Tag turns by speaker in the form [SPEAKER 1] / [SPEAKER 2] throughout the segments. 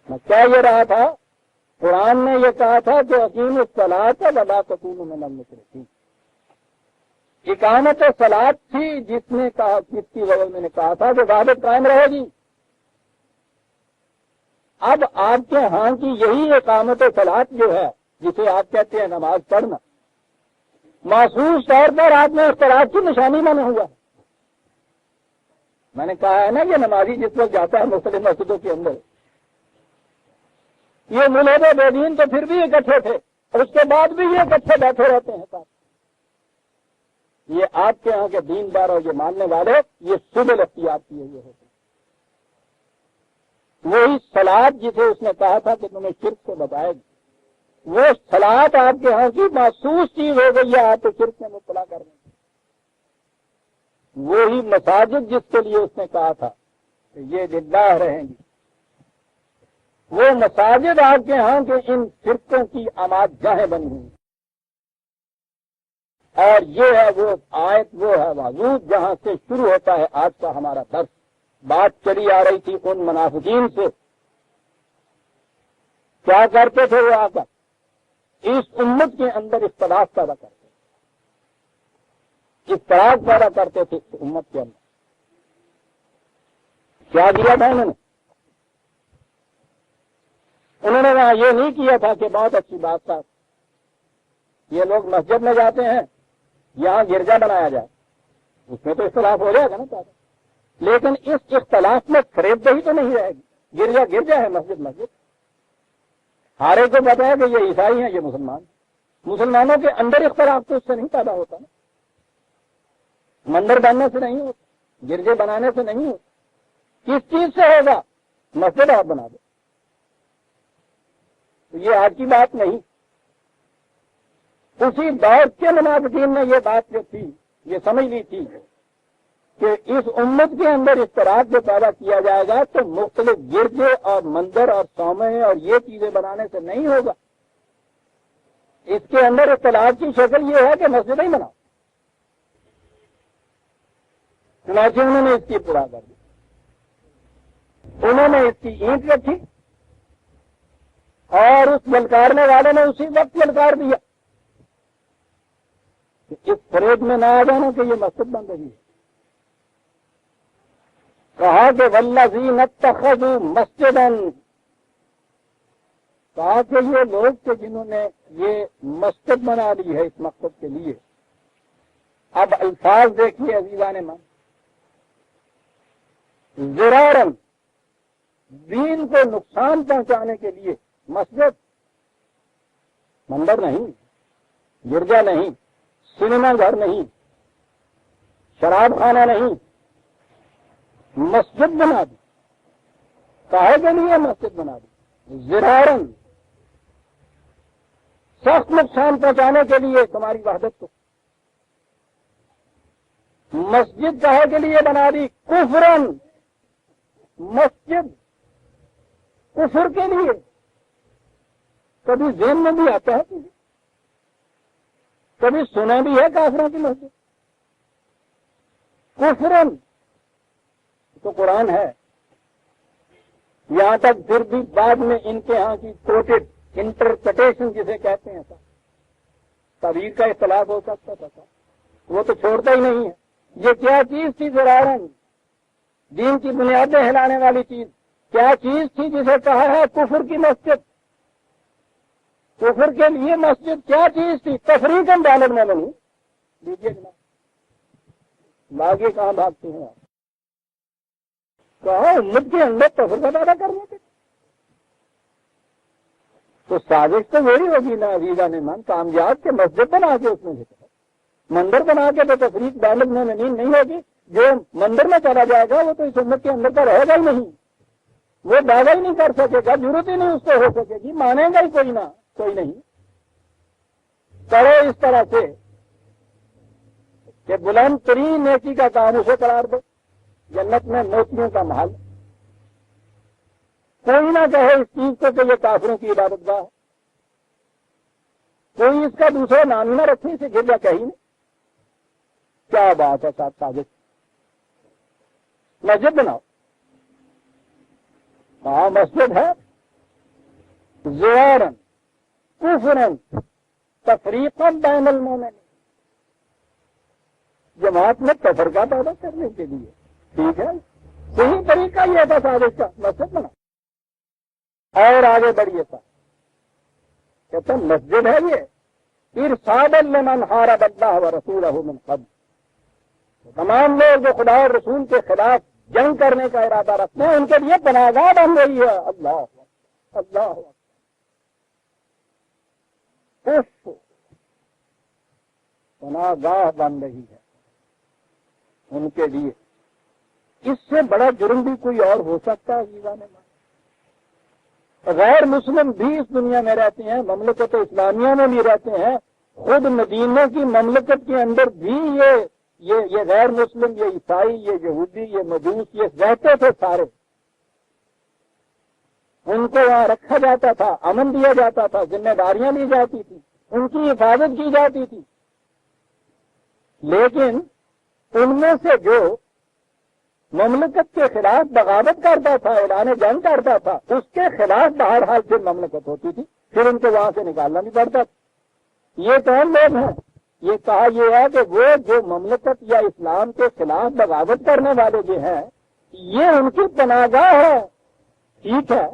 [SPEAKER 1] کیا یہ رہا تھا؟ قرآن نے یہ کہا تھا کہ اقیموا الصلاۃ ولا تکونوا من المشرکین. اقامت صلاۃ تھی جس نے کہا، جس کی وجہ میں نے کہا تھا کہ عبادت قائم رہے گی. اب آپ کے ہاں کی یہی اقامت صلاۃ جو ہے، جسے آپ کہتے ہیں نماز پڑھنا، محسوس طور پر آپ میں اختلاف کی نشانی بنا ہوا ہے. میں نے کہا ہے نا کہ نمازی جس وقت جاتا ہے مختلف مسجدوں کے اندر، یہ ملحد بے دین تو پھر بھی اکٹھے تھے اور اس کے بعد بھی یہ اکٹھے بیٹھے رہتے ہیں ساتھ. یہ آپ کے ہاں کے دین دار اور یہ ماننے والے یہ سبل اختیار کیے ہوئے ہوتے. وہی صلاۃ جسے اس نے کہا تھا کہ تمہیں شرک سے بچائے گی، وہ صلاۃ آپ کے ہاں کی محسوس چیز ہو گئی ہے آپ کو شرک سے مبتلا کرنے کی. وہی مساجد جس کے لیے اس نے کہا تھا کہ یہ للہ رہیں گی، وہ مساجد آپ کے ہاں کے ان فرقوں کی آماد جاہیں بنی ہوئی. اور یہ ہے وہ آیت، وہ ہے وعود جہاں سے شروع ہوتا ہے آج کا ہمارا درس. بات چلی آ رہی تھی ان منافقین سے، کیا کرتے تھے وہ آ کر اس امت کے اندر اختلاف پیدا کرتے، اختلاف پیدا کرتے تھے اس امت کے اندر. کیا کیا تھا انہوں نے وہاں یہ نہیں کیا تھا کہ بہت اچھی بات تھا یہ لوگ مسجد میں جاتے ہیں، یہاں گرجا بنایا جائے. اس میں تو اختلاف ہو جائے گا نا پیدا، لیکن اس اختلاف میں فریب دہی تو نہیں رہے گی. گرجا گرجا ہے، مسجد مسجد. ہر ایک کو پتا ہے کہ یہ عیسائی ہیں، یہ مسلمان. مسلمانوں کے اندر اختلاف تو اس سے نہیں پیدا ہوتا نا، مندر بننے سے نہیں ہوتا، گرجے بنانے سے نہیں ہوتا. کس چیز سے ہوگا؟ مسجد آپ بنا دو. تو یہ آج کی بات نہیں. اسی دور کے منافقین نے یہ بات جو تھی یہ سمجھ لی تھی کہ اس امت کے اندر اختلاف جو پیدا کیا جائے گا تو مختلف گرجے اور مندر اور صومعے اور یہ چیزیں بنانے سے نہیں ہوگا. اس کے اندر اختلاف کی شکل یہ ہے کہ مسجد ہی بناؤ. چنانچہ انہوں نے اس کی ابتدا کر دی. انہوں نے اس کی اینٹ رکھی اور اس للکارنے والے نے اسی وقت للکار دیا کہ اس فریب میں نہ آ جانا کہ یہ مسجد بن رہی ہے. کہا کہ والذین اتخذوا مسجدا، کہا کہ یہ لوگ کہ جنہوں نے یہ مسجد بنا لی ہے اس مقصد کے لیے. اب الفاظ دیکھیے عزیزان من، ضرارن، دین کو نقصان پہنچانے کے لیے. مسجد مندر نہیں، گرجا نہیں، سنیما گھر نہیں، شراب خانہ نہیں، مسجد بنا دی. کاہے کے لیے مسجد بنا دی؟ ضرارن، سخت نقصان پہنچانے کے لیے تمہاری وحدت کو. مسجد کاہے کے لیے بنا دی؟ کفرن، مسجد کفر کے لیے. کبھی ذہن میں بھی آتا ہے، کبھی سنا بھی ہے کافروں کی مسجد. کفرن تو قرآن ہے. یہاں تک پھر بھی بعد میں ان کے ہاں کی کوٹڈ انٹرپریٹیشن جسے کہتے ہیں تعبیر کا اختلاف ہو سکتا تھا، وہ تو چھوڑتا ہی نہیں ہے. یہ کیا چیز تھی ضرارن؟ دین کی بنیادیں ہلانے والی چیز کیا چیز تھی جسے کہا ہے کفر کی مسجد؟ کفر کے لیے مسجد کیا چیز تھی؟ تفریق ڈالر میں بنی. دیجیے جناب، باغی کہاں بھاگتے ہیں آپ؟ کہا امت کے اندر تفریق پیدا کرنے کے تو سازش تو وہی ہوگی نا عزیزان من کامیاب کے مسجد بنا کے اس میں مندر بنا کے تو تفریق ڈالر میں نہیں ہوگی. جو مندر میں چلا جائے گا وہ تو اس امت کے اندر کا رہے گا ہی نہیں، وہ دعویٰ ہی نہیں کر سکے گا، ضرورت ہی نہیں اس کو ہو سکے گی، مانے گا ہی کوئی نہ کوئی نہیں. کرو اس طرح سے کہ بلند ترین نیکی کا کام اسے قرار دو، جنت میں موتیوں کا محل. کوئی نہ کہے اس چیز کو کہ یہ کافروں کی عبادت گاہ ہے، کوئی اس کا دوسرا نام نہ رکھے، اسے گرجا کہیں نہیں. کیا بات ہے صاحب، سازش. مسجد بناؤ. ہاں مسجد ہے، زوارن کفرن تفریقا بین المومنین، جماعت میں تفرقہ پیدا کرنے کے لیے. ٹھیک ہے، صحیح طریقہ یہ تھا سازش کا، مسجد بنا اور آگے بڑھیے تھا. کہتا مسجد ہے یہ ارشادا لمن حارب اللہ ورسولہ من قبل، تمام لوگ جو خدا اور رسول کے خلاف جنگ کرنے کا ارادہ رکھتے ہیں ان کے لیے پناہ گاہ بن رہی ہے. اللہ اللہ پناہ گاہ بن رہی ہے ان کے لیے. اس سے بڑا جرم بھی کوئی اور ہو سکتا ہے؟ جیوان غیر مسلم بھی اس دنیا میں رہتے ہیں، مملکت اسلامیہ میں بھی رہتے ہیں، خود مدینہ کی مملکت کے اندر بھی یہ غیر مسلم، یہ عیسائی، یہ یہودی، یہ مجوس، یہ رہتے تھے سارے. ان کو وہاں رکھا جاتا تھا، امن دیا جاتا تھا، ذمہ داریاں دی جاتی تھی، ان کی حفاظت کی جاتی تھی. لیکن ان میں سے جو مملکت کے خلاف بغاوت کرتا تھا، اعلان جنگ کرتا تھا، اس کے خلاف بہرحال پھر مملکت ہوتی تھی، پھر ان کو وہاں سے نکالنا بھی پڑتا تھا. یہ کون لوگ ہیں؟ یہ کہا یہ ہے کہ وہ جو مملکت یا اسلام کے خلاف بغاوت کرنے والے جو ہیں یہ ان کی پناہ گاہ ہے. ٹھیک ہے،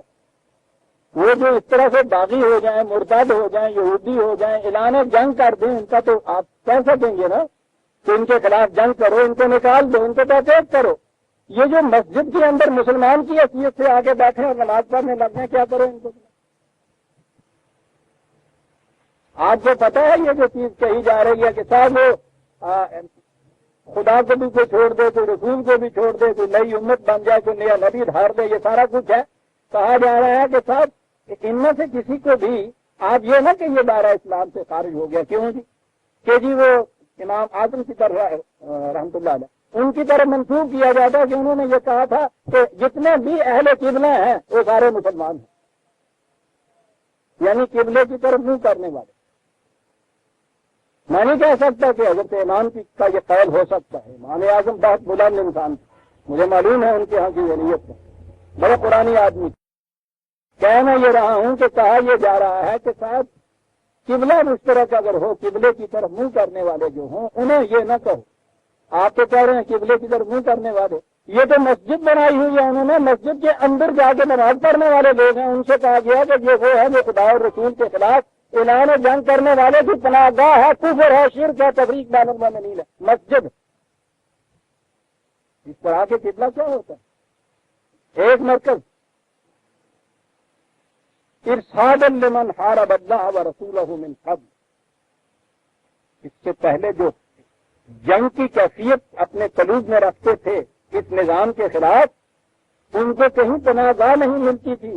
[SPEAKER 1] وہ جو اس طرح سے باغی ہو جائیں، مرتد ہو جائیں، یہودی ہو جائیں، اعلان جنگ کر دیں، ان کا تو آپ کہہ سکیں گے نا کہ ان کے خلاف جنگ کرو، ان کو نکال دو، ان کو تحقیق کرو. یہ جو مسجد کے اندر مسلمان کی حیثیت سے آگے بیٹھے اور نماز پڑھنے لگ گئے، کیا کرو ان کو؟ آپ کو پتا ہے یہ جو چیز کہی جا رہی ہے کہ صاحب وہ خدا کو بھی کوئی چھوڑ دے، کوئی رسول کو بھی چھوڑ دے، کوئی نئی امت بن جائے، کوئی نیا نبی دھار دے، یہ سارا کچھ ہے. کہا جا رہا ہے کہ صاحب ان میں سے کسی کو بھی آپ یہ نہ کہ یہ دائرہ اسلام سے خارج ہو گیا. کیوں جی؟ کہ جی وہ امام اعظم کی طرف رحمۃ اللہ علیہ ان کی طرف منسوخ کیا جاتا ہے کہ انہوں نے یہ کہا تھا کہ جتنے بھی اہل قبلہ ہیں وہ سارے مسلمان ہیں، یعنی قبلے کی طرف منہ کرنے والے. میں نہیں کہہ سکتا کہ حضرت امام کا یہ قول ہو سکتا ہے. امام اعظم بہت بلند انسان تھے، مجھے معلوم ہے ان کے ہاں کی ولیت ہے، بڑے پرانی آدمی. کہہ میں یہ رہا ہوں کہ کہا یہ جا رہا ہے کہ صاحب قبلہ مشترک اگر ہو، قبلے کی طرف منہ کرنے والے جو ہوں انہیں یہ نہ کہو. آپ تو کہہ رہے ہیں قبلے کی طرف منہ کرنے والے، یہ تو مسجد بنائی ہوئی ہے انہوں نے، مسجد کے اندر جا کے نماز پڑھنے والے لوگ ہیں. ان سے کہا گیا کہ یہ وہ ہے جو خدا اور رسول کے خلاف اعلان جنگ کرنے والے کی پناہ گاہ ہے، کفر ہے، شرک ہے، تفریق بین المومنین ہے مسجد. اس طرح کے قبلہ کیا ہوتا ہے؟ ایک مرکز ارشادا لمن حارب اللہ ورسولہ من قبل. اس سے پہلے جو جنگ کی کیفیت اپنے قلوب میں رکھتے تھے اس نظام کے خلاف، ان کو کہیں پناہ گاہ نہیں ملتی تھی.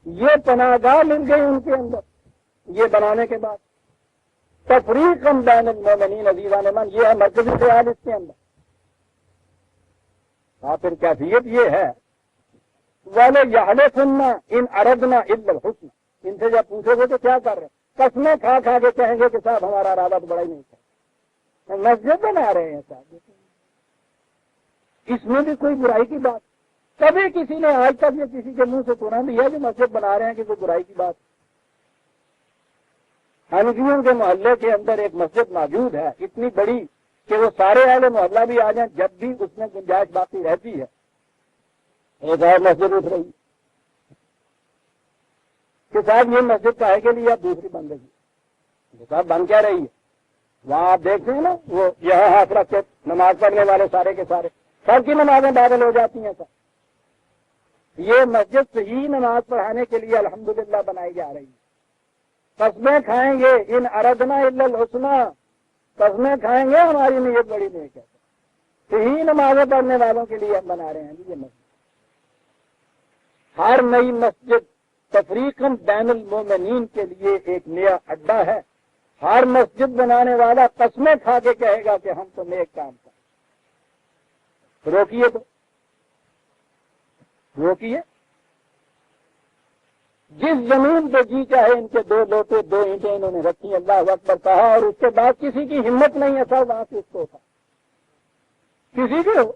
[SPEAKER 1] یہ پناہ گاہ مل گئی ان کے اندر یہ بنانے کے بعد. تفریقا بین المومنین عزیزان من، یہ ہے مرکزی خیال اس کے اندر. اور پھر کیفیت یہ ہے وَلَيَحْلِفُنَّ إِنْ أَرَدْنَا إِلَّا الْحُسْنَ. ان سے جب پوچھو گے تو کیا کر رہے ہیں؟ قسمیں کھا کھا کے کہیں گے کہ صاحب ہمارا ارادہ تو بڑا ہی نہیں تھا، مسجد بنا رہے ہیں صاحب. اس میں بھی کوئی برائی کی بات کبھی کسی نے آج تک یہ کسی کے منہ سے سنا بھی ہے کہ مسجد بنا رہے ہیں کہ کوئی برائی کی بات؟ حنفیوں کے محلے کے اندر ایک مسجد موجود ہے اتنی بڑی کہ وہ سارے اہل محلہ بھی آ جائیں، جب بھی اس میں گنجائش باقی رہتی ہے ایک اور مسجد اٹھ رہی کہ صاحب یہ مسجد کاہے کے لیے اب دوسری بن رہی ہے، صاحب بن کیا رہی ہے؟ وہاں آپ دیکھتے ہیں نا وہ یہاں ہاتھ رکھ کے نماز پڑھنے والے سارے کے سارے سب کی نمازیں بادل ہو جاتی ہیں. سر یہ مسجد صحیح نماز پڑھانے کے لیے الحمدللہ بنائی جا رہی ہے. قسمیں کھائیں گے ان اردنا الا الحسنى، قسمیں کھائیں گے ہماری نیت بڑی نیک ہے، صحیح نمازیں پڑھنے والوں کے لیے ہم بنا رہے ہیں یہ مسجد. ہر نئی مسجد تفریقاً بین المومنین کے لیے ایک نیا اڈا ہے. ہر مسجد بنانے والا قسمیں کھا کے کہے گا کہ ہم تو نیک کام کریں. روکیے تو روکیے. جس زمین پہ جی چاہے ان کے 2 لوٹے 2 اینٹیں انہوں نے رکھی، اللہ اکبر کہا، اور اس کے بعد کسی کی ہمت نہیں ہے سر وہاں سے اس کو اٹھا، کسی بھی ہو،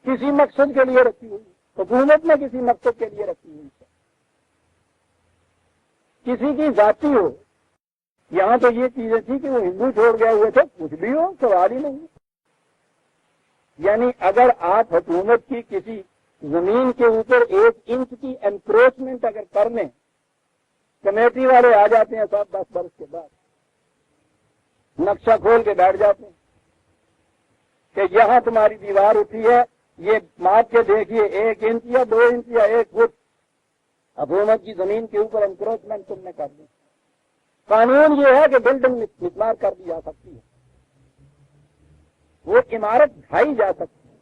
[SPEAKER 1] کسی مقصد کے لیے رکھی ہوئی، حکومت نے کسی مقصد کے لیے رکھی ہوئی ہے. کسی کی ذاتی ہو. یہاں تو یہ چیزیں تھی کہ وہ ہندو چھوڑ گئے ہوئے تھے، کچھ بھی ہو سوال ہی نہیں. یعنی اگر آپ حکومت کی کسی زمین کے اوپر 1 انچ کی انکروچمنٹ اگر کر لیں، کمیٹی والے آ جاتے ہیں سب 10 برس کے بعد، نقشہ کھول کے بیٹھ جاتے ہیں کہ یہاں تمہاری دیوار اٹھی ہے، یہ ماپ کے دیکھیے 1 انچ یا 2 انچ یا 1 فٹ حکومت کی زمین کے اوپر انکروچمنٹ تم نے کر دی. قانون یہ ہے کہ بلڈنگ مسمار کر دی جا سکتی ہے، وہ عمارت ڈھائی جا سکتی ہے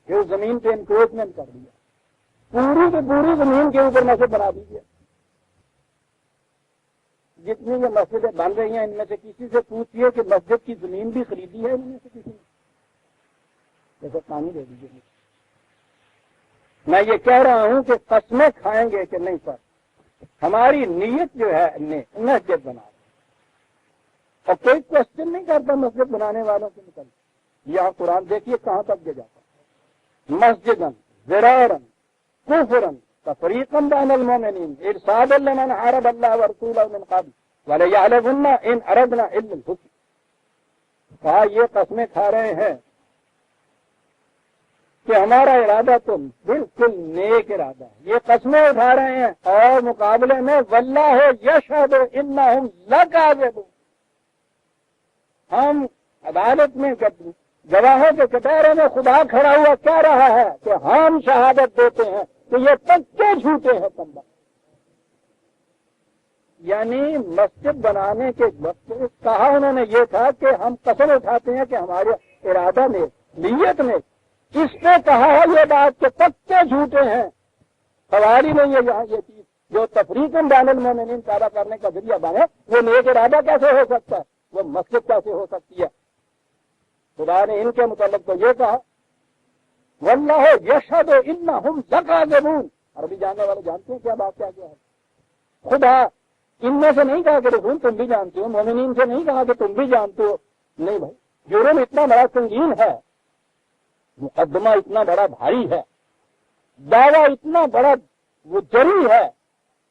[SPEAKER 1] کہ اس زمین پہ انکروچمنٹ کر دیا. پوری کی پوری زمین کے اوپر مسجد بنا دیجیے. جتنی یہ مسجدیں بن رہی ہیں ان میں سے کسی سے پوچھئے کہ مسجد کی زمین بھی خریدی ہے ان میں سے کسی نے؟ جیسے پانی دے دیجیے. میں یہ کہہ رہا ہوں کہ قسمیں کھائیں گے کہ نہیں سر ہماری نیت جو ہے مسجد بنا رہے اور کوئی کوشچن نہیں کرتا مسجد بنانے والوں کے متعلق. یہاں قرآن دیکھیے کہاں تک یہ جاتا ہے. مسجدن ضرارن کفرن تفریقا بین المؤمنین ارصادا لمن حارب اللہ ورسولہ من قبل ولیعلمن ان اردنا الا الحسن. کہا یہ قسمیں کھا رہے ہیں کہ ہمارا ارادہ تو بالکل نیک ارادہ ہے. یہ قسمیں اٹھا رہے ہیں اور مقابلے میں واللہ یشہد انہم لکاذبون. ہم عدالت میں گواہوں کے کٹہرے میں خدا کھڑا ہوا کہہ رہا ہے کہ ہم شہادت دیتے ہیں کہ یہ پکے جھوٹے ہیں تمبا. یعنی مسجد بنانے کے وقت کہا انہوں نے یہ تھا کہ ہم قسم اٹھاتے ہیں کہ ہمارے ارادہ میں نیت میں اس نے کہا ہے یہ بات کہ پکے جھوٹے ہیں. سوال ہی نہیں ہے یہاں یہ چیز جو تفریقاً بین المؤمنین پیدا کرنے کا ذریعہ بنے وہ نیک ارادہ کیسے ہو سکتا ہے، وہ مسجد کیسے ہو سکتی ہے. خدا نے ان کے متعلق تو یہ کہا واللہ یشہد انہم لکاذبون. عربی جاننے والے جانتے ہیں کیا بات کیا ہے. خدا ان میں سے نہیں کہا کہ رسول تم بھی جانتے ہو، مومنین سے نہیں کہا کہ تم بھی جانتے ہو. نہیں بھائی، جرم اتنا بڑا سنگین ہے، مقدمہ اتنا بڑا بھاری ہے، دعویٰ اتنا بڑا وہ جری ہے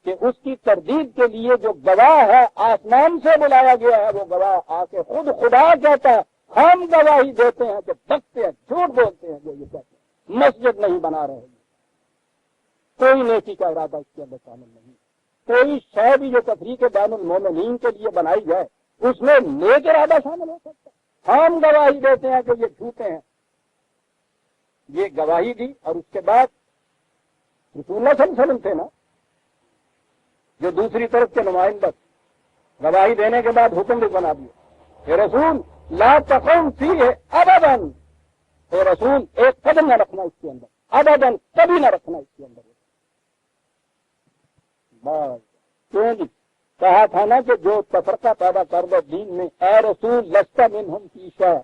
[SPEAKER 1] کہ اس کی تردید کے لیے جو گواہ ہے آسمان سے بلایا گیا ہے وہ گواہ آ کے خود خدا کہتا ہے ہم گواہی دیتے ہیں کہ بکتے ہیں جھوٹ بولتے ہیں جو یہ کہتے ہیں مسجد نہیں بنا رہے ہیں. کوئی نیکی کا ارادہ اس کے اندر شامل نہیں. کوئی شے بھی جو تفریق بین المومنین کے لیے بنائی جائے اس میں نیک ارادہ شامل ہو سکتا ہے. ہم گواہی دیتے ہیں کہ یہ جھوٹے ہیں. یہ گواہی دی اور اس کے بعد رسول اللہ صلی اللہ علیہ وسلم تھے نا جو دوسری طرف کے نمائندہ گواہی دینے کے بعد حکم بھی بنا دیا کہ رسول لا تقم فیہ ابدا. اے رسول ایک قدم نہ رکھنا اس کے اندر، ابدا کبھی نہ رکھنا اس کے اندر. بس کیوں نہیں کہا تھا نا کہ جو تفرقہ پیدا کر دو دین میں، اے رسول لست منہم فی شیء،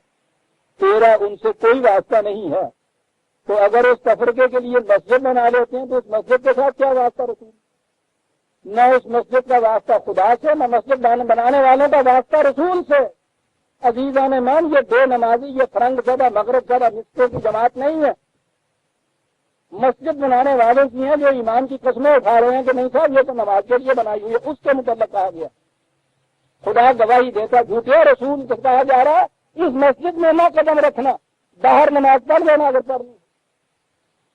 [SPEAKER 1] تیرا ان سے کوئی واسطہ نہیں ہے. تو اگر اس تفرقے کے لیے مسجد بنا لیتے ہیں تو اس مسجد کے ساتھ کیا واسطہ رسول؟ نہ اس مسجد کا واسطہ خدا سے، نہ مسجد بنانے والوں کا واسطہ رسول سے. عزیزان مان، یہ بے نمازی، یہ فرنگ زدہ مغرب زدہ مسجدوں کی جماعت نہیں ہے. مسجد بنانے والوں کی ہیں جو ایمان کی قسمیں اٹھا رہے ہیں کہ نہیں صاحب یہ تو نماز کے لیے بنائی ہوئی ہے. اس کے متعلق کہا گیا خدا گواہی دیتا جھوٹے رسول سے کہا جا رہا ہے اس مسجد میں نہ قدم رکھنا، باہر نماز پڑھ لینا اگر پڑھنی.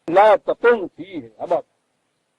[SPEAKER 1] لا تقم فیہ ابدا.